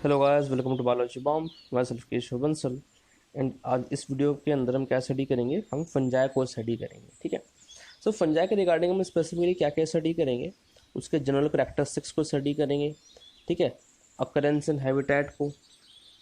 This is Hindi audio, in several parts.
Hello guys, welcome to Biology Bomb. मैं सेल्फ केशव बंसल। एंड आज इस वीडियो के अंदर हम क्या स्टडी करेंगे, हम फंजाई को स्टडी करेंगे। ठीक है। सो फंजाई के रिगार्डिंग हम स्पेसिफिकली क्या क्या स्टडी करेंगे, उसके जनरल करैक्टरिस्टिक्स को स्टडी करेंगे। ठीक है। अकरेंस एंड हैबिटेट को,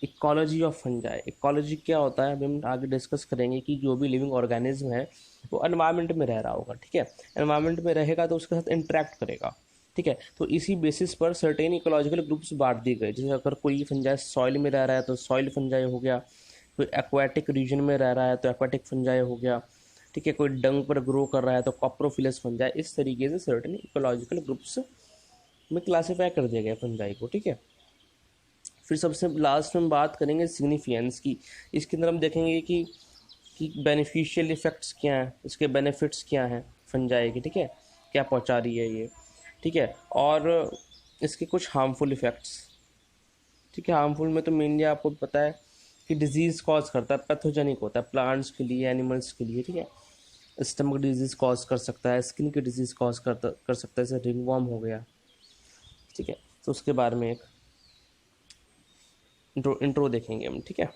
इकोलॉजी ऑफ फंजाई, इकोलॉजी क्या होता है अभी हम आगे डिस्कस करेंगे कि जो भी लिविंग ऑर्गेनिज्म है वो एनवायरनमेंट में रह रहा होगा। ठीक है। एनवायरनमेंट में रहेगा तो उसके साथ इंटरेक्ट करेगा। ठीक है। तो इसी बेसिस पर सर्टेन इकोलॉजिकल ग्रुप्स बांट दिए गए। जैसे अगर कोई फंजाई सॉइल में रह रहा है तो सॉइल फंजाई हो गया, कोई एक्वाटिक रीजन में रह रहा है तो एक्वाटिक फंजाई हो गया। ठीक है। कोई डंग पर ग्रो कर रहा है तो कॉप्रोफिलस फंजाई। इस तरीके से सर्टेन इकोलॉजिकल ग्रुप्स में क्लासीफाई कर दिया गया फंजाई को। ठीक है। फिर सबसे लास्ट में हम बात करेंगे सिग्निफिकेंस की। इसके अंदर हम देखेंगे कि बेनिफिशियल इफेक्ट्स क्या हैं, इसके बेनिफिट्स क्या हैं फंजाई के। ठीक है। क्या पहुंचा रही है ये। ठीक है। और इसके कुछ हार्मफुल इफ़ेक्ट्स। ठीक है। हार्मफुल में तो मेनली आपको पता है कि डिजीज़ कॉज करता है, पैथोजेनिक होता है प्लांट्स के लिए, एनिमल्स के लिए। ठीक है। स्टमक डिजीज़ कॉज कर सकता है, स्किन की डिजीज़ कॉज कर सकता है, जैसे रिंगवॉर्म हो गया। ठीक है। तो उसके बारे में एक इंट्रो देखेंगे हम। ठीक है।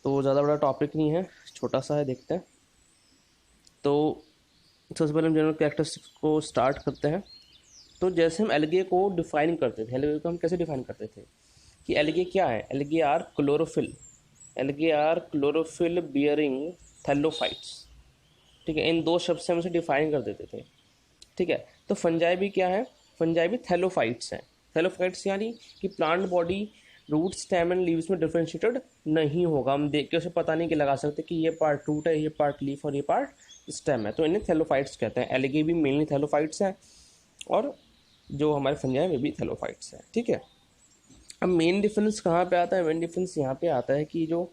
तो ज़्यादा बड़ा टॉपिक नहीं है, छोटा सा है, देखते हैं। तो सबसे पहले हम जनरल कैरेक्टरिस्टिक्स को स्टार्ट करते हैं। तो जैसे हम एल्गे को डिफाइन करते थे, एल्गे को हम कैसे डिफाइन करते थे कि एल्गे क्या है। Algae are chlorophyll, algae are chlorophyll bearing thallophytes. ठीक है। इन दो शब्द से हम इसे डिफाइन कर देते थे। ठीक है। तो फंजाई भी क्या है, फंजाई भी थैलोफाइट्स हैं। थैलोफाइट्स यानी कि plant body root stem and leaves में डिफरेंशिएटेड नहीं होगा। हम देख के उसे पता नहीं कि लगा सकते कि ये पार्ट रूट है, ये पार्ट लीफ और ये पार्ट स्टेम है। तो इन्हें थैलोफाइट्स कहते हैं। एल्गे भी मेनली थैलोफाइट्स हैं और जो हमारे फंजाई में भी थैलोफाइट्स हैं। ठीक है। अब मेन डिफरेंस कहाँ पे आता है, मेन डिफरेंस यहाँ पे आता है कि जो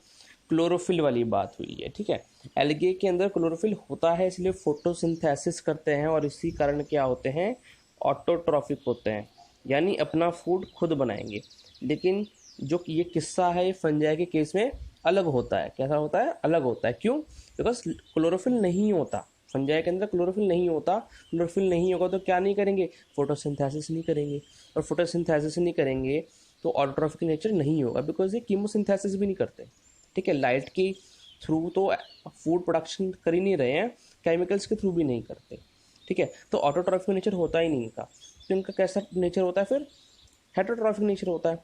क्लोरोफिल वाली बात हुई है। ठीक है। एल्गे के अंदर क्लोरोफिल होता है, इसलिए फोटोसिंथेसिस करते हैं और इसी कारण क्या होते हैं, ऑटोट्रॉफिक होते हैं, यानी अपना फूड खुद बनाएंगे। लेकिन जो ये किस्सा है ये फंजाई के केस में अलग होता है। कैसा होता है, अलग होता है। क्यों? बिकॉज क्लोरोफिल नहीं होता फंजाई के अंदर, क्लोरोफिल नहीं होता। क्लोरोफिल नहीं होगा तो क्या नहीं करेंगे, फोटोसिंथेसिस नहीं करेंगे। और फोटोसिंथेसिस नहीं करेंगे तो ऑटोट्रॉफिक नेचर नहीं होगा, बिकॉज ये कीमोसिंथेसिस भी नहीं करते। ठीक है। लाइट के थ्रू तो फूड प्रोडक्शन कर ही नहीं रहे हैं, केमिकल्स के थ्रू भी नहीं करते। ठीक है। तो ऑटोट्रॉफिक नेचर होता ही नहीं इनका। तो इनका कैसा नेचर होता है, फिर हेटरोट्रॉफिक नेचर होता है।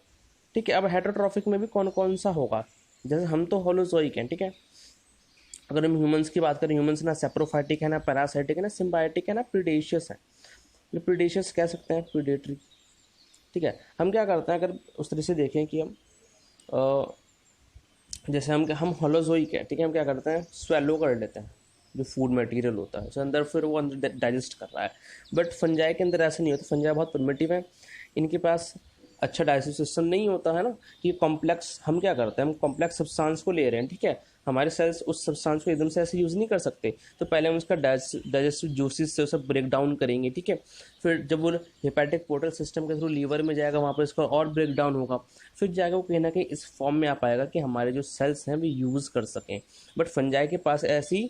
ठीक है। अब हेटरोट्रॉफिक में भी कौन कौन सा होगा, जैसे हम तो होलोजोइक हैं। ठीक है। अगर हम ह्यूमंस की बात करें, ह्यूमंस ना सेप्रोफाइटिक है, ना पैरासाइटिक है, ना सिम्बायोटिक है, ना प्रीडेशियस है। प्रीडेशियस कह सकते हैं, प्रीडेटरी। ठीक है। हम क्या करते हैं, अगर उस तरह से देखें कि हम जैसे हम होलोजोइक है। ठीक है। हम क्या करते हैं, स्वेलो कर लेते हैं जो फूड मटेरियल होता है उसके अंदर, फिर वो अंदर डाइजेस्ट कर रहा है। बट फंजाई के अंदर ऐसा नहीं होता। फंजाई बहुत प्रिमिटिव है, इनके पास अच्छा डाइजेस्टिव सिस्टम नहीं होता है ना, कि कॉम्प्लेक्स हम क्या करते हैं, हम कॉम्प्लेक्स सब्सटेंस को ले रहे हैं। ठीक है। हमारे सेल्स उस सब्सटेंस को एकदम से ऐसे यूज़ नहीं कर सकते, तो पहले हम उसका डाइजेस्टिव जूसेस से उसे ब्रेक डाउन करेंगे। ठीक है। फिर जब वो हेपेटिक पोर्टल सिस्टम के थ्रू लीवर में जाएगा, वहाँ पर इसका और ब्रेक डाउन होगा, फिर जाएगा वो कहीं ना कहीं इस फॉर्म में आ पाएगा कि हमारे जो सेल्स हैं वो यूज़ कर सकें। बट फंजाई के पास ऐसी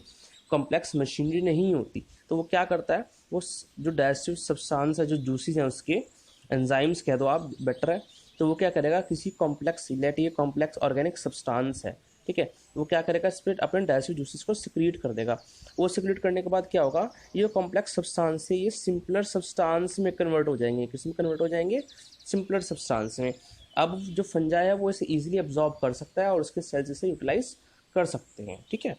कॉम्प्लेक्स मशीनरी नहीं होती, तो वो क्या करता है, वो जो डाइजेस्टिव सब्सटेंस है, जो जूसेस हैं, उसके एंजाइम्स कह दो आप, बेटर है, तो वो क्या करेगा, किसी कॉम्प्लेक्स, लेट ये कॉम्प्लेक्स ऑर्गेनिक सब्सटेंस है। ठीक है। वो क्या करेगा, स्प्लिट अपने डाइजेस्टिव जूसेस को सिक्रीट कर देगा। वो सिक्रीट करने के बाद क्या होगा, ये कॉम्प्लेक्स सब्सटेंस से ये सिंपलर सब्सटेंस में कन्वर्ट हो जाएंगे। किसमें कन्वर्ट हो जाएंगे, सिंपलर सब्सटेंस में। अब जो फंजाई है वो इसे ईजिली एब्जॉर्ब कर सकता है और उसके सेल्स इसे यूटिलाइज कर सकते हैं। ठीक है।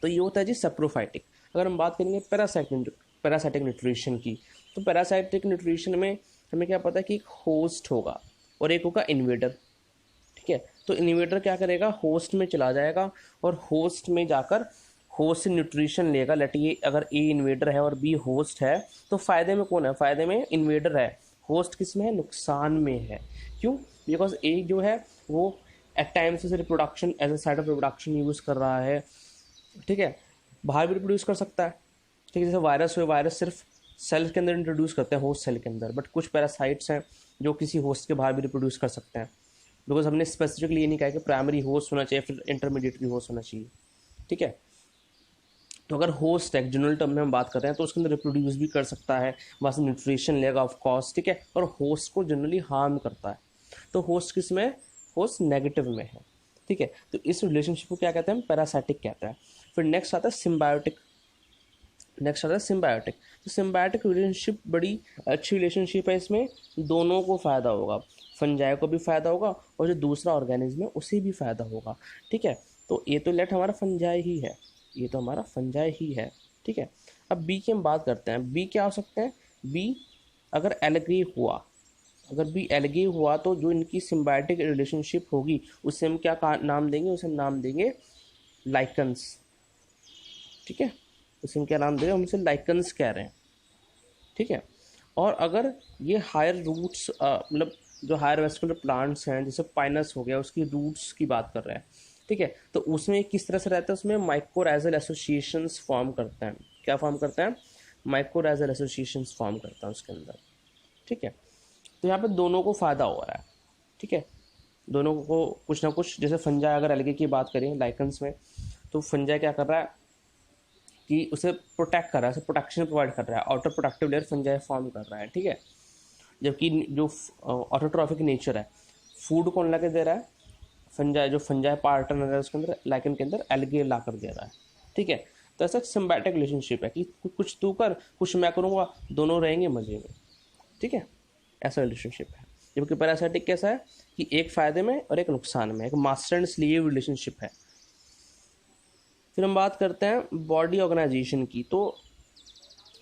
तो ये होता है जी सेप्रोफाइटिक। अगर हम बात करेंगे पैरासाइटिक न्यूट्रिशन की, तो पैरासाइटिक न्यूट्रिशन में हमें क्या पता है कि एक होस्ट होगा और एक होगा इन्वेडर। ठीक है। तो इन्वेडर क्या करेगा, होस्ट में चला जाएगा और होस्ट में जाकर होस्ट से न्यूट्रिशन लेगा। लेट ये अगर ए इन्वेडर है और बी होस्ट है, तो फायदे में कौन है, फायदे में इन्वेडर है। होस्ट किस में है, नुकसान में है। क्यों? बिकॉज ए जो है वो एट टाइम्स से reproduction as a side of reproduction use कर रहा है। ठीक है। बाहर भी रिप्रोड्यूस कर सकता है। ठीक है। जैसे वायरस हुए, वायरस सिर्फ सेल के अंदर इंट्रोड्यूस करते हैं, होस्ट सेल के अंदर, बट कुछ पैरासाइट्स हैं जो किसी होस्ट के बाहर भी रिप्रोड्यूस कर सकते हैं। बिकॉज हमने स्पेसिफिकली ये नहीं कहा कि प्राइमरी होस्ट होना चाहिए, फिर इंटरमीडिएटरी होस्ट होना चाहिए। ठीक है। तो अगर होस्ट है, जनरल टर्म में हम बात कर रहे हैं, तो उसके अंदर रिप्रोड्यूस भी कर सकता है, वहाँ से न्यूट्रिशन लेगा ऑफ कोर्स, ठीक है, और होस्ट को जनरली हार्म करता है। तो होस्ट किस में, होस्ट नेगेटिव में है, ठीक है। तो इस रिलेशनशिप को क्या कहते हैं, पैरासाइटिक कहते हैं। फिर नेक्स्ट आता है सिम्बायोटिक। तो सिम्बायोटिक रिलेशनशिप बड़ी अच्छी रिलेशनशिप है। इसमें दोनों को फ़ायदा होगा, फंजाई को भी फ़ायदा होगा और जो दूसरा ऑर्गेनिज्म है उसे भी फ़ायदा होगा, ठीक है। तो ये तो लेट हमारा फंजाई ही है, ये तो हमारा फंजाई ही है, ठीक है। अब बी की हम बात करते हैं। बी क्या हो सकते हैं, बी अगर एलगी हुआ, तो जो इनकी सिम्बायोटिक रिलेशनशिप होगी उसे हम क्या नाम देंगे, उसे हम नाम देंगे लाइकन्स, ठीक है। उसे हम क्या नाम देंगे, हम उसे लाइकन्स कह रहे हैं, ठीक है। और अगर ये हायर रूट्स, मतलब जो हायर वेस्कुलर प्लांट्स हैं जैसे पाइनस हो गया, उसकी रूट्स की बात कर रहे हैं, ठीक है, तो उसमें किस तरह से रहता है, उसमें माइकोराइजल एसोसिएशंस फॉर्म करते हैं। क्या फॉर्म करते हैं, माइकोराइजल एसोसिएशंस फॉर्म करता है उसके अंदर, ठीक है। तो यहाँ पे दोनों को फ़ायदा हो रहा है, ठीक है, दोनों को कुछ ना कुछ। जैसे फंजाई अगर अलगे की बात करें लाइकन्स में, तो फंजाई क्या कर रहा है कि उसे प्रोटेक्ट कर रहा है, उसे प्रोटेक्शन प्रोवाइड कर रहा है, outer protective layer fungi form कर रहा है, ठीक है। जबकि जो ऑटोट्रॉफिक नेचर है, फूड कौन ला के दे रहा है, फंजाई, जो फंजाई पार्टनर है उसके अंदर, लाइकन के अंदर एल्गे ला कर दे रहा है, ठीक है। तो ऐसा सिम्बायोटिक रिलेशनशिप है कि कुछ तू कर कुछ मैं करूँगा, दोनों रहेंगे मजे में, ठीक है, ऐसा रिलेशनशिप है। जबकि पैरासाइटिक कैसा है कि एक फ़ायदे में और एक नुकसान में, एक मास्टर एंड स्लेव रिलेशनशिप है। फिर हम बात करते हैं बॉडी ऑर्गेनाइजेशन की। तो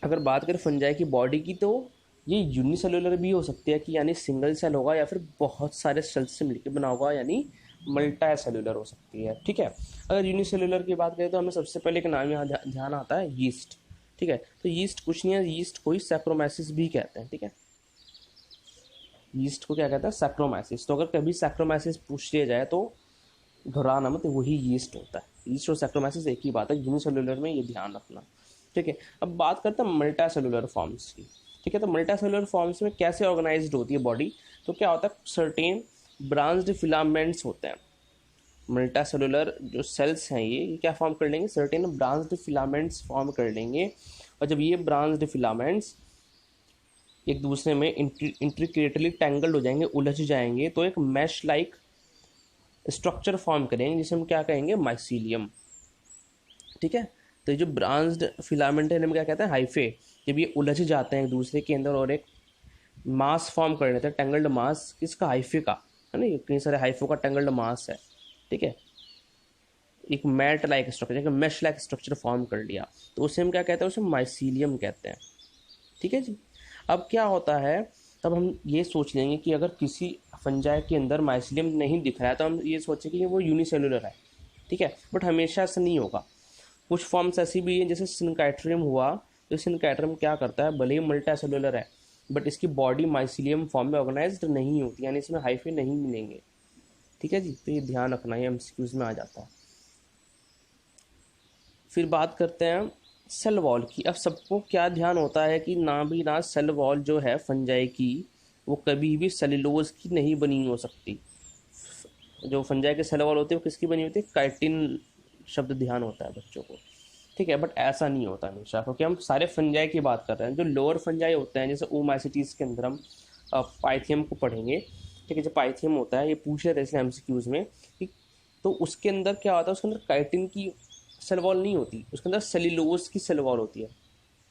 अगर बात करें फंजाई की बॉडी की, तो ये यूनिसेलुलर भी हो सकती है कि यानी सिंगल सेल होगा, या फिर बहुत सारे सेल्स से मिलकर बना होगा यानी मल्टी सेलुलर हो सकती है, ठीक है। अगर यूनिसेलुलर की बात करें तो हमें सबसे पहले एक नाम यहाँ ध्यान आता है, यीस्ट, ठीक है। तो यीस्ट कुछ नहीं है, यीस्ट को ही सैक्रोमाइसिस भी कहते हैं, ठीक है। यीस्ट को क्या कहते हैं, सैक्रोमाइसिस। तो अगर कभी सैक्रोमाइसिस पूछ लिया जाए तो घबराना मत, वही यीस्ट होता है। यीस्ट और सैक्रोमाइसिस एक ही बात है, यूनिसेलुलर में ये ध्यान रखना, ठीक है। अब बात करते हैं मल्टी सेलुलर फॉर्म्स की, ठीक है। तो मल्टी सेलुलर फॉर्म्स में कैसे ऑर्गेनाइज्ड होती है बॉडी, तो क्या होता है, सर्टेन ब्रांच्ड फिलामेंट्स होते हैं। मल्टी सेलुलर जो सेल्स हैं ये क्या फॉर्म कर लेंगे, सर्टेन ब्रांच्ड फिलामेंट्स फॉर्म कर लेंगे। और जब ये ब्रांच्ड फिलामेंट्स एक दूसरे में इंट्रिकेटली टैंगल्ड हो जाएंगे, उलझ जाएंगे, तो एक मैश लाइक स्ट्रक्चर फॉर्म करेंगे जिसे हम क्या कहेंगे, माइसीलियम, ठीक है। तो ये जो ब्रांच्ड फिलामेंट है, हम क्या कहते हैं, हाइफे। जब ये उलझ जाते हैं एक दूसरे के अंदर और एक मास फॉर्म कर लेते हैं, टेंगल्ड मास, किसका, हाइफे का, है ना, ये कई सारे हाइफो का टेंगल्ड मास है, ठीक है। एक मैट लाइक स्ट्रक्चर, एक मैश लाइक स्ट्रक्चर फॉर्म कर लिया, तो उसे हम क्या कहते हैं, उसे माइसीलियम कहते हैं, ठीक है जी। अब क्या होता है, तब हम ये सोच लेंगे कि अगर किसी फंजाई के अंदर माइसीलियम नहीं दिख रहा है तो हम ये सोचें कि वो यूनिसेलुलर है, ठीक है। बट हमेशा ऐसा नहीं होगा, कुछ फॉर्म्स ऐसी भी हैं, जैसे सिनकाइट्रियम हुआ, तो सिनकाइट्रियम क्या करता है, भले ही मल्टी सेलुलर है बट इसकी बॉडी माइसीलियम फॉर्म में ऑर्गेनाइज्ड नहीं होती, यानी इसमें हाइफे नहीं मिलेंगे, ठीक है जी। तो ये ध्यान रखना, ये एमसीक्यूज में आ जाता है। फिर बात करते हैं सेल वॉल की। अब सबको क्या ध्यान होता है कि ना भी ना सेल वॉल जो है फंजाई की, वो कभी भी सेलुलोज की नहीं बनी हो सकती। जो फंजाई के सेल वॉल होते हैं वो किसकी बनी होती है, काइटिन शब्द ध्यान होता है बच्चों को, ठीक है। बट ऐसा नहीं होता हमेशा, क्योंकि हम सारे फंजाई की बात कर रहे हैं। जो लोअर फंजाई होते हैं, जैसे ओमाइसिटीज के अंदर हम पाइथियम को पढ़ेंगे, ठीक है। जो पाइथियम होता है, ये पूछ रहे थे इसलिए एमसीक्यूज में कि, तो उसके अंदर क्या होता है, उसके अंदर काइटिन की सेल वॉल नहीं होती, उसके अंदर सेल्यूलोज की सेल वॉल होती है,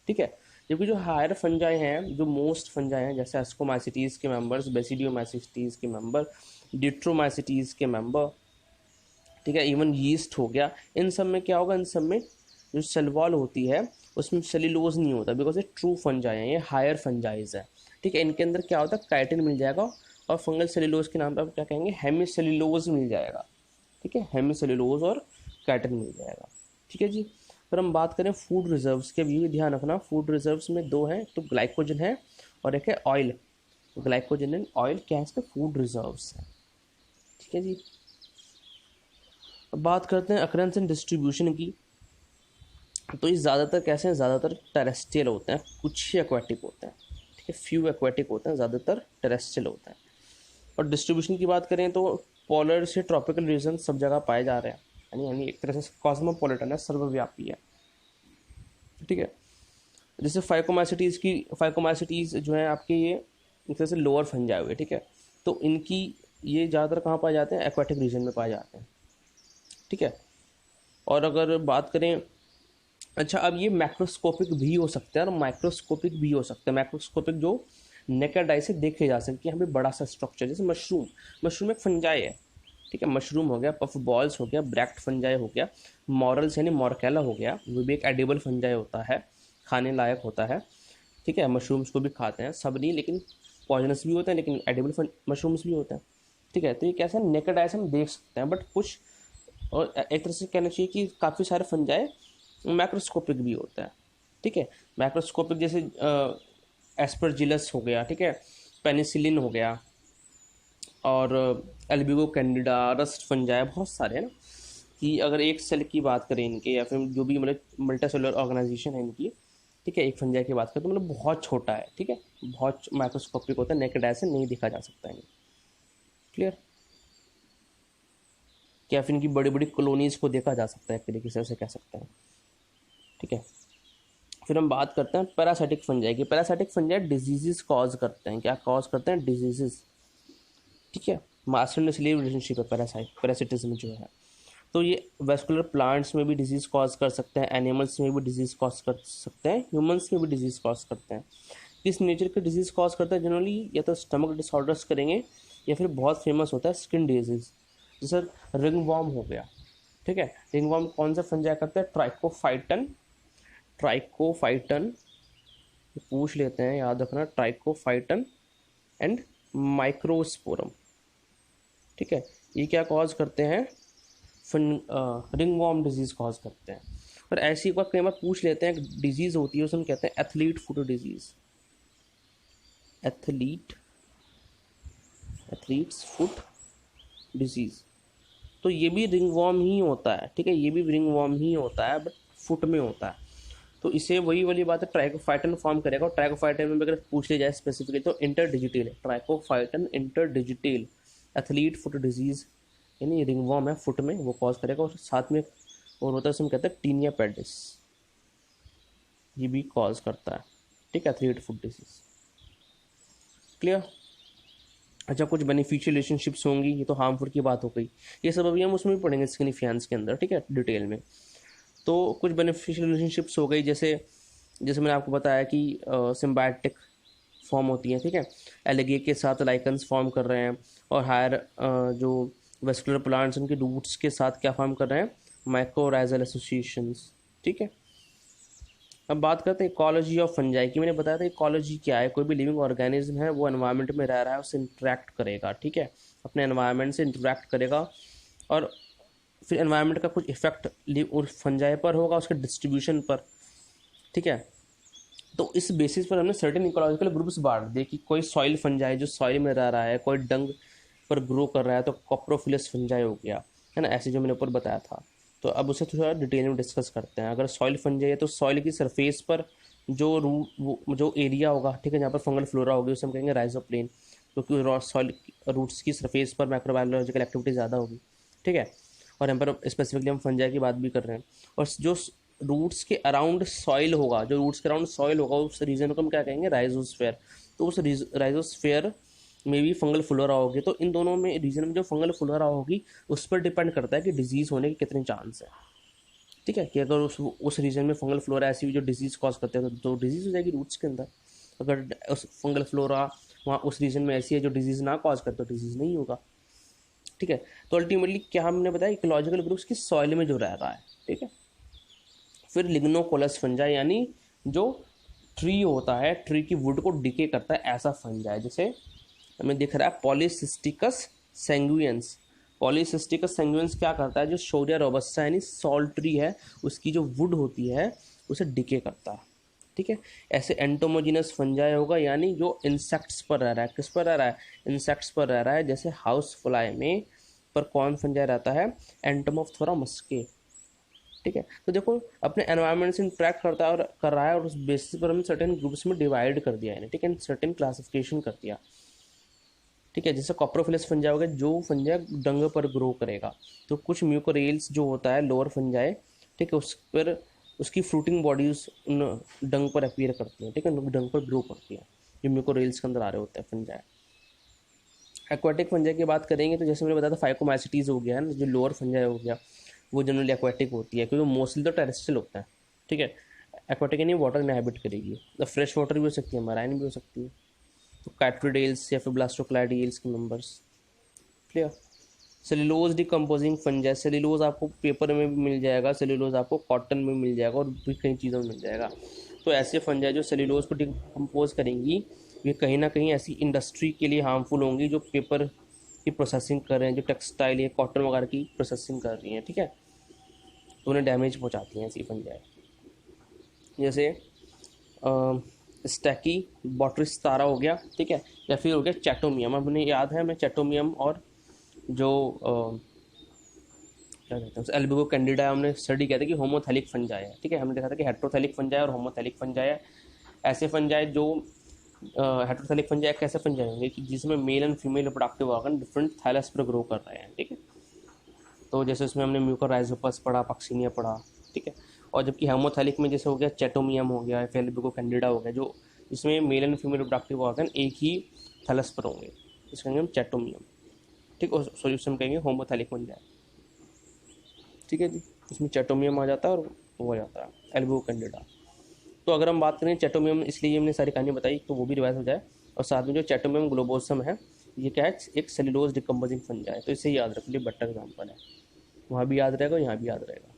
ठीक है। जबकि जो हायर फंजाई हैं, जो मोस्ट फंजाई हैं, जैसे एस्कोमाइसिटीज के मेंबर्स, बेसिडियोमाइसिटीज के मेंबर, डिट्रोमाइसिटीज के मेंबर, ठीक है, इवन यीस्ट हो गया, इन सब में क्या होगा, इन सब में जो सेल वॉल होती है उसमें सेल्यूलोज नहीं होता, बिकॉज ये ट्रू फंजाई है, ये हायर फंजाइज है, ठीक है। इनके अंदर क्या होता है, काइटिन मिल जाएगा, और फंगल सेल्यूलोज के नाम पर आप क्या कहेंगे, हेमिसेल्यूलोज मिल जाएगा, ठीक है। हेमिसेल्यूलोज और काइटिन मिल जाएगा, ठीक है जी। फिर हम बात करें फूड रिजर्व्स के, भी ध्यान रखना, फूड रिजर्व्स में दो हैं, तो ग्लाइकोजन है और एक है ऑयल। ग्लाइकोजन एंड ऑयल क्या है, इसके फूड रिजर्व्स हैं, ठीक है जी। अब बात करते हैं अकरेंस एंड डिस्ट्रीब्यूशन की। तो ये ज़्यादातर कैसे हैं, ज़्यादातर टेरेस्ट्रियल होते हैं, कुछ ही एक्वाटिक होते हैं, ठीक है, फ्यू एक्वाटिक होते हैं, ज़्यादातर टेरेस्ट्रियल होते हैं। और डिस्ट्रीब्यूशन की बात करें तो पोलर से ट्रॉपिकल रीजन सब जगह पाए जा रहे हैं, यानी एक तरह से कॉस्मोपॉलिटन है, सर्वव्यापी है, ठीक है। जैसे फाइकोमाइसिटीज़ जो है आपके, ये एक तरह से लोअर फंजाई हुए, ठीक है। तो इनकी ये ज़्यादातर कहाँ पाए जाते हैं, एक्वाटिक रीजन में पाए जाते हैं, ठीक है। और अगर बात करें, अच्छा अब ये मैक्रोस्कोपिक भी हो सकता है और माइक्रोस्कोपिक भी हो सकता है। मैक्रोस्कोपिक जो नेकेड आई से देखे जा सकते हैं, हमें बड़ा सा स्ट्रक्चर, जैसे मशरूम एक फंजाई है, ठीक है। मशरूम हो गया, पफ बॉल्स हो गया, ब्रैक्ट फंजाई हो गया, मॉरल्स यानी मॉर्केला हो गया, वो भी एक एडिबल फंजाई होता है, खाने लायक होता है, ठीक है। मशरूम्स को भी खाते हैं, सब नहीं, लेकिन पॉइजनस भी होते हैं, लेकिन एडिबल मशरूम्स भी होते हैं, ठीक है। तो ये कैसा नेकेड आई से हम देख सकते हैं, बट कुछ, और एक तरह से कहना चाहिए कि काफ़ी सारे फंजाई मैक्रोस्कोपिक भी होता है, ठीक है। मैक्रोस्कोपिक जैसे एस्परजिलस हो गया, ठीक है, पेनिसिलिन हो गया, और एल्बिगो कैंडिडा, रस्ट फंजाई, बहुत सारे हैं ना, कि अगर एक सेल की बात करें इनके, या फिर जो भी मतलब मल्टी सेलुलर ऑर्गेनाइजेशन है इनकी, ठीक है, एक फंजाई की बात करें तो मतलब बहुत छोटा है, ठीक है, बहुत माइक्रोस्कोपिक होता है, नेकेड आई से नहीं दिखा जा सकता है। क्लियर? क्या फिर इनकी बड़ी बड़ी कॉलोनीज़ को देखा जा सकता है, एक तरीके से ऐसे कह सकते हैं, ठीक है। फिर हम बात करते हैं पैरासाइटिक फंजाई की। पैरासाइटिक फंजाई डिजीजेस कॉज करते हैं, क्या कॉज करते हैं, डिजीजेस, ठीक है। मास्टर एंड स्लेव रिलेशनशिप है पैरासिटिज्म जो है। तो ये वेस्कुलर प्लांट्स में भी डिजीज कॉज कर सकते हैं, एनिमल्स में भी डिजीज कॉज कर सकते हैं, ह्यूमंस में भी डिजीज कॉज करते हैं। किस नेचर के डिजीज कॉज करते हैं जनरली, या तो स्टमक डिसऑर्डर्स करेंगे, या फिर बहुत फेमस होता है स्किन डिजीज, जैसे रिंगवॉर्म हो गया, ठीक है। रिंगवॉर्म कौन सा फंजाई करता है, ट्राइकोफाइटन, पूछ लेते हैं, याद रखना, ट्राइकोफाइटन एंड माइक्रोस्पोरम, ठीक है। ये क्या कॉज करते हैं, रिंगवॉर्म डिजीज कॉज करते हैं। और ऐसी बात कई बार पूछ लेते हैं, डिजीज होती है उसे हम कहते हैं athlete foot disease, athletes foot disease. तो ये भी रिंगवॉर्म ही होता है, ठीक है, ये भी रिंगवॉर्म ही होता है, बट फुट में होता है। तो इसे वही वाली बात है, ट्राइकोफाइटन फॉर्म करेगा, और ट्राइकोफाइटन में अगर पूछ लिया जाए स्पेसिफिकली तो इंटरडिजिटल है, trichophyton interdigital athlete foot disease, यानी रिंगवॉर्म है फुट में, वो कॉज करेगा। और साथ में और होता है, हम कहते हैं टीनिया पेडिस, ये भी कॉज करता है, ठीक है, एथलीट फुट डिजीज। क्लियर? अच्छा, कुछ बेनिफिशियल रिलेशनशिप्स होंगी, ये तो हार्मफुल की बात हो गई, ये सब अभी हम उसमें भी पढ़ेंगे सिग्निफिकेंस के अंदर, ठीक है, डिटेल में। तो कुछ बेनिफिशियल रिलेशनशिप्स हो गई, जैसे जैसे मैंने आपको बताया कि सिम्बायोटिक फॉर्म होती हैं, ठीक है, एलगे के साथ लाइकन्स फॉर्म कर रहे हैं, और हायर जो वेस्कुलर प्लांट्स उनके रूट्स के साथ क्या फॉर्म कर रहे हैं, माइक्रोराइजल एसोसिएशंस, ठीक है। अब बात करते हैं इकोलॉजी ऑफ फंजाई की। मैंने बताया था इकोलॉजी क्या है, कोई भी लिविंग ऑर्गेनिज्म है वो एनवायरनमेंट में रह रहा है, उससे इंटरेक्ट करेगा, ठीक है, अपने एनवायरनमेंट से इंटरेक्ट करेगा, और फिर एनवायरनमेंट का कुछ इफेक्ट उस फंजाई पर होगा, उसके डिस्ट्रीब्यूशन पर, ठीक है। तो इस बेसिस पर हमने सर्टेन इकोलॉजिकल ग्रुप्स बांट दिए कि कोई सॉइल फंजाई जो सॉइल में रह रहा है, कोई डंग पर ग्रो कर रहा है तो कॉप्रोफिलस फंजाई हो गया, है ना, ऐसे जो मैंने ऊपर बताया था। तो अब उसे थोड़ा डिटेल में डिस्कस करते हैं। अगर सॉइल फंजाई है तो सॉइल की सरफेस पर जो एरिया होगा, ठीक है, जहाँ पर फंगल फ्लोरा होगी उसे हम कहेंगे राइजोप्लेन, क्योंकि सॉइल रूट्स की सरफेस पर माइक्रोबायोलॉजिकल एक्टिविटी ज़्यादा होगी, ठीक है। और यहाँ पर स्पेसिफिकली हम फंजाई की बात भी कर रहे हैं। और जो रूट्स के अराउंड सॉइल होगा, जो रूट्स के अराउंड सॉइल होगा, उस रीजन को हम क्या कहेंगे, राइजोस्फेयर। तो उस राइजोस्फेयर में भी फंगल फ्लोरा होगी। तो इन दोनों में रीजन में जो फंगल फ्लोरा होगी उस पर डिपेंड करता है कि डिजीज़ होने के कितने चांस है, ठीक है। कि अगर उस रीजन में फंगल फ्लोरा ऐसी हुई जो डिजीज़ कॉज करते हैं तो डिजीज़ हो जाएगी रूट्स के अंदर। अगर उस फंगल फ्लोरा वहाँ उस रीजन में ऐसी है जो डिजीज़ ना कॉज करते तो डिजीज़ नहीं होगा, ठीक है। तो अल्टीमेटली क्या हमने बताया, इकोलॉजिकल ग्रुप्स की सॉइल में जो रह रहा है, ठीक है। फिर लिग्नोकोलस फंजाई, यानी जो ट्री होता है, ट्री की वुड को डिके करता है, ऐसा फंजाई, जैसे हमें दिख रहा है पॉलीसिस्टिकस सैंगुइनेंस। पॉलीसिस्टिकस सैंगुइनेंस क्या करता है, जो शोरिया रोबस्टा यानी सॉल्ट ट्री है उसकी जो वुड होती है उसे डिके करता है, ठीक है। ऐसे एंटोमोजिनस फंजाई होगा, यानी जो इंसेक्ट्स पर रह रहा है, किस पर रह रहा है, इंसेक्ट्स पर रह रहा है। जैसे हाउस फ्लाई में पर कौन फंजाई रहता है, एंटोमोप्थोरा मस्के, ठीक है। तो देखो अपने एनवायरनमेंट से इंटरेक्ट करता है और कर रहा है, और उस बेसिस पर हमने सर्टेन ग्रुप्स में डिवाइड कर दिया है, ठीक है, सर्टेन क्लासिफिकेशन कर दिया, ठीक है। जैसे कॉप्रोफिलस फंजाई हो गया, जो फंजाई डंग पर ग्रो करेगा। तो कुछ म्यूकोरेल्स जो होता है लोअर फंजाई, ठीक है, उस पर उसकी फ्रूटिंग बॉडीज उन डंग पर अपीयर करती हैं, ठीक है, डंग पर ग्रो करती हैं, जो म्यूकोरेल्स के अंदर आ रहे होते हैं फंजाई। एक्वाटिक फंजाई की बात करेंगे तो जैसे मैंने बताया था फाइकोमाइसिटीज हो गया है ना, जो लोअर फंजाई हो गया वो जनरली एक्वाटिक होती है, क्योंकि मोस्टली तो टेरेस्ट्रियल होता है, ठीक है। एक्वाटिक यानी वाटर में हैबिट करेगी, तो फ्रेश वाटर भी हो सकती है, मराइन भी हो सकती है। तो कैट्रिडेल्स या फिर ब्लास्टोक्लाइडियल्स के members. Clear. Cellulose decomposing fungi, cellulose आपको पेपर में भी मिल जाएगा, सेलुलोज आपको कॉटन में मिल जाएगा और भी कई चीज़ों में मिल जाएगा। तो ऐसे फंजाई जो सेलुलोज को डिकम्पोज करेंगी ये कहीं ना कहीं ऐसी इंडस्ट्री के लिए हार्मफुल होंगी जो पेपर की प्रोसेसिंग कर रहे हैं, जो टेक्सटाइल या कॉटन वगैरह की प्रोसेसिंग कर रही हैं, ठीक है, तो उन्हें डैमेज पहुंचाती हैं ऐसी फंजाई। जैसे स्टैकी बॉट्रिस्तारा हो गया, ठीक है, या फिर हो गया चैटोमियम। अब मुझे याद है मैं चैटोमियम और जो क्या कहते हैं एल्बिगो कैंडिडा हमने स्टडी किया था कि होमोथैलिक फंजाई है, ठीक है, हमने देखा था कि हेट्रोथैलिक फंजाई और होमोथैलिक फंजाई है। ऐसे फंजाई जो हेट्रोथैलिक फंजाई कैसे फंजाई होंगे कि जिसमें male and female reproductive organ different thallus पर ग्रो कर रहे हैं, ठीक है। तो जैसे उसमें हमने म्यूकोराइजोपस पढ़ा, पक्सिनिया पढ़ा, ठीक है। और जबकि हेमोथैलिक में जैसे हो गया चैटोमियम हो गया, एल्बिगो कैंडिडा हो गया, जो इसमें mail and female reproductive organ एक ही थैलस पर होंगे, इसका हम चैटोमियम, ठीक, और सॉल्यूशन कहेंगे होमोथैलिक फंजाई, ठीक है जी। इसमें चैटोमियम आ जाता है और वो आ जाता है एल्बिगो कैंडिडा। तो अगर हम बात करें चैटोमियम, इसलिए हमने सारी कहानी बताई तो वो भी रिवाइज हो जाए। और साथ में जो चैटोमियम ग्लोबोसम है ये क्या है, एक सेलुलोज डिकम्पोजिंग फंजाई है, तो इसे याद रख लिए, बेटर एग्जाम्पल है, वहाँ भी याद रहेगा, यहाँ भी याद रहेगा।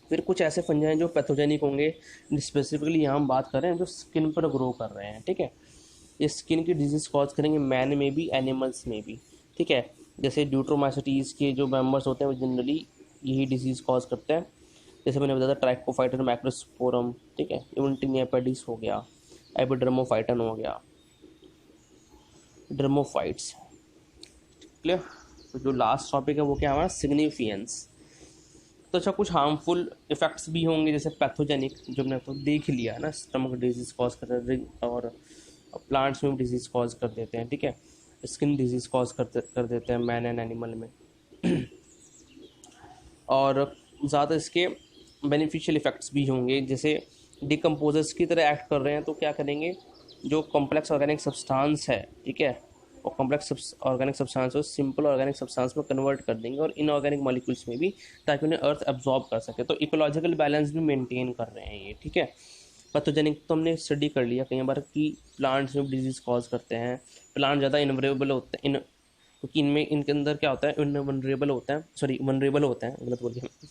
फिर कुछ ऐसे फंजाई जो पैथोजेनिक होंगे, स्पेसिफिकली यहाँ हम बात कर रहे हैं जो स्किन पर ग्रो कर रहे हैं, ठीक है। ये स्किन की डिजीज कॉज करेंगे मैन में भी, एनिमल्स में भी, ठीक है। जैसे ड्यूट्रोमाइसिटीज के जो मेंबर्स होते हैं वो जनरली यही डिजीज कॉज करते हैं। जैसे मैंने बताया था ट्राइकोफाइटन मैक्रोस्पोरम, ठीक है, इवन टिनियापेडिस हो गया, एपिड्रमोफाइटन हो गया, ड्रमोफाइट्स। क्लियर। तो जो लास्ट टॉपिक है वो क्या हमारा सिग्निफिकेंस। तो अच्छा कुछ हार्मफुल इफेक्ट्स भी होंगे जैसे पैथोजेनिक, जो हमने तो देख लिया है ना, स्टमक डिजीज कॉज करते हैं और प्लांट्स में भी डिजीज कॉज कर देते हैं, ठीक है, स्किन डिजीज कॉज कर देते हैं मैन एंड एनिमल में। और ज़्यादा इसके बेनिफिशियल इफेक्ट्स भी होंगे, जैसे डिकम्पोजर्स की तरह एक्ट कर रहे हैं तो क्या करेंगे, जो कॉम्प्लेक्स ऑर्गेनिक सब्सटेंस है, ठीक है, और कॉम्प्लेक्स ऑर्गेनिक सब्सटेंस को सिंपल ऑर्गेनिक सब्सटेंस में कन्वर्ट कर देंगे और इनऑर्गेनिक मॉलिक्यूल्स में भी, ताकि उन्हें अर्थ एब्जॉर्ब कर सके। तो इकोलॉजिकल बैलेंस भी मेंटेन कर रहे हैं ये, ठीक है। पैथोजेनिक तो हमने स्टडी कर लिया कई बार कि प्लांट्स में डिजीज कॉज करते हैं, प्लांट ज़्यादा इनवरेबल होते हैं क्योंकि इनमें इनके अंदर क्या होता है, वनरेबल होता है, सॉरी वनरेबल होते हैं, गलत बोल गया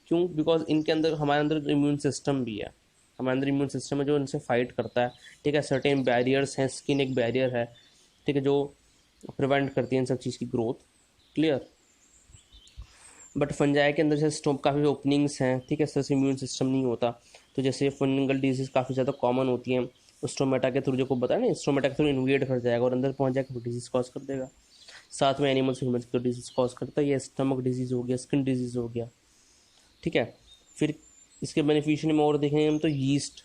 क्यों, बिकॉज इनके अंदर हमारे अंदर इम्यून सिस्टम भी है, हमारे अंदर इम्यून सिस्टम है जो इनसे फाइट करता है, ठीक है। सर्टेन बैरियर्स हैं, स्किन एक बैरियर है, ठीक है, जो प्रिवेंट करती है इन सब चीज़ की ग्रोथ। क्लियर। बट फंजाई के अंदर जैसे स्टोप काफ़ी ओपनिंग्स हैं, ठीक है, इससे इम्यून सिस्टम नहीं होता, तो जैसे फंगल डिजीज़ काफ़ी ज़्यादा कॉमन होती हैं, स्टोमेटा के थ्रू, जो को बताया ना, स्टोमेटा के थ्रू इन्वेड कर जाएगा और अंदर पहुंच जाएगा, डिजीज़ कॉज कर देगा। साथ में एनिमल्स ह्यूमन्स को डिजीज़ कॉज करता है, ये स्टमक डिजीज़ हो गया, स्किन डिजीज़ हो गया, ठीक है। फिर इसके बेनिफिशियल में और देखेंगे हम तो यीस्ट,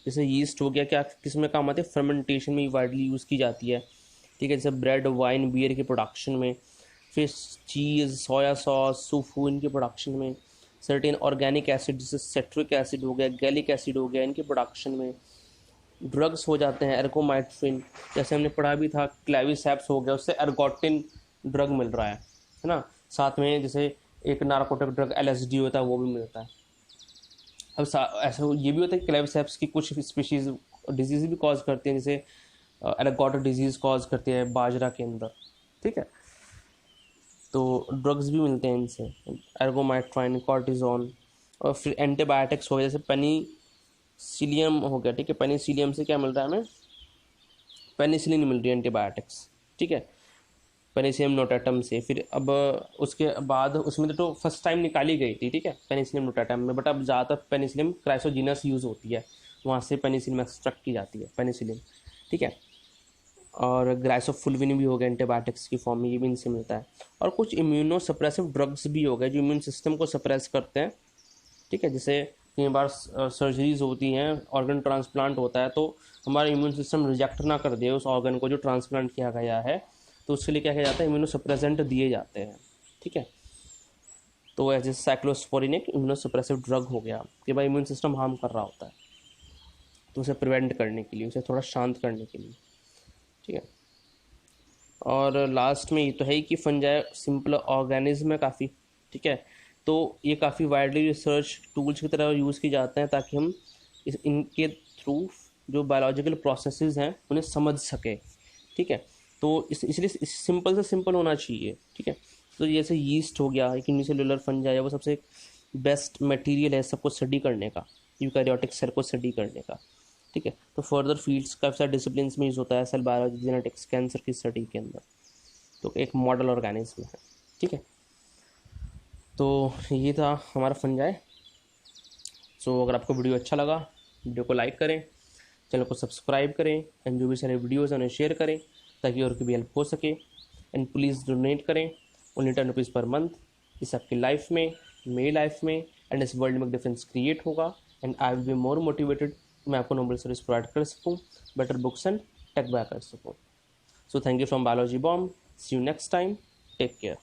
जैसे यीस्ट हो गया, क्या किस में काम आती है, फर्मेंटेशन में वाइडली यूज़ की जाती है, ठीक है, जैसे ब्रेड, वाइन, बियर के प्रोडक्शन में, फिर चीज़, सोया सॉस, सूफू, इनके प्रोडक्शन में, सर्टेन ऑर्गेनिक एसिड जैसे सेट्रिक एसिड हो गया, गैलिक एसिड हो गया, इनके प्रोडक्शन में। ड्रग्स हो जाते हैं, एर्गोमाइट्रिन, जैसे हमने पढ़ा भी था, क्लेविसेप्स हो गया, उससे एर्गोटिन ड्रग मिल रहा है ना। साथ में जैसे एक नार्कोटिक ड्रग LSD होता है वो भी मिलता है। अब ऐसा ये भी होता है कि क्लेविसेप्स की कुछ स्पीशीज़ डिजीज़ भी कॉज करती हैं, जैसे एर्गोटिक डिजीज़ कॉज करती है बाजरा के अंदर, ठीक है। तो ड्रग्स भी मिलते हैं इनसे, एर्गोमाइट्राइन, कॉर्टिजोन। और फिर एंटीबायोटिक्स हो गया, जैसे पेनिसिलियम हो गया, ठीक है, पेनिसिलियम से क्या मिल रहा है हमें, पेनिसिलिन मिल रही है एंटीबायोटिक्स, ठीक है, पेनिसिलियम नोटाटम से। फिर अब उसके बाद उसमें तो फर्स्ट टाइम निकाली गई थी, ठीक है, पेनिसिलियम नोटाटम में, बट अब ज़्यादातर पेनिसिलियम क्राइसोजीनस यूज़ होती है, वहाँ से पेनिसिलियम एक्सट्रैक्ट की जाती है, पेनिसिलियम, ठीक है। और ग्राइसोफुल्विन भी हो गया एंटीबायोटिक्स की फॉर्म में, ये भी इनसे मिलता है। और कुछ इम्यूनो सप्रेसिव ड्रग्स भी हो गए जो इम्यून सिस्टम को सप्रेस करते हैं, ठीक है। जैसे कई बार सर्जरीज होती हैं, ऑर्गन ट्रांसप्लांट होता है, तो हमारा इम्यून सिस्टम रिजेक्ट ना कर दे उस ऑर्गन को जो ट्रांसप्लांट किया गया है, तो उसके लिए क्या किया जाता है, इम्यूनो सप्रेसेंट दिए जाते हैं, ठीक है। तो एज साइक्लोस्पोरिन एक इम्यूनोसप्रेसिव ड्रग हो गया कि भाई इम्यून सिस्टम हार्म कर रहा होता है, तो उसे प्रिवेंट करने के लिए, उसे थोड़ा शांत करने के लिए, ठीक है। और लास्ट में ये तो है ही कि फंजाई सिंपल ऑर्गेनिज्म है काफ़ी, ठीक है। तो ये काफ़ी वाइडली रिसर्च टूल्स की तरह यूज़ किए जाते हैं ताकि हम इनके थ्रू जो बायोलॉजिकल प्रोसेसेस हैं उन्हें समझ सके, ठीक है। तो इसलिए सिंपल से सिंपल होना चाहिए, ठीक है। तो जैसे यीस्ट हो गया, एक यूनिसेलुलर फंजाई है, वो सबसे बेस्ट मटेरियल है सबको स्टडी करने का, यूकैरियोटिक सेल को स्टडी करने का, ठीक है। तो फर्दर फील्ड्स काफ़ी सारे डिसिप्लिन में यूज़ होता है, सेल बायोलॉजी, जेनेटिक्स, कैंसर की स्टडी के अंदर। तो एक मॉडल ऑर्गेनिज्म है, ठीक है। तो ये था हमारा फंजाई। सो अगर आपको वीडियो अच्छा लगा, वीडियो को लाइक करें, चैनल को सब्सक्राइब करें, एंड जो भी सारे वीडियोज़ हैं उन्हें शेयर करें ताकि और की भी हेल्प हो सके। एंड प्लीज़ डोनेट करें, ओनली 10 रुपीज़ पर मंथ। इस आपकी लाइफ में, मेरी लाइफ में एंड इस वर्ल्ड में डिफरेंस क्रिएट होगा, and I will be more motivated, मैं आपको नोबल सर्विस प्रोवाइड कर सकूँ, better books and tech buy कर सकूँ। So thank you from Biology Bomb. See you next time, take care.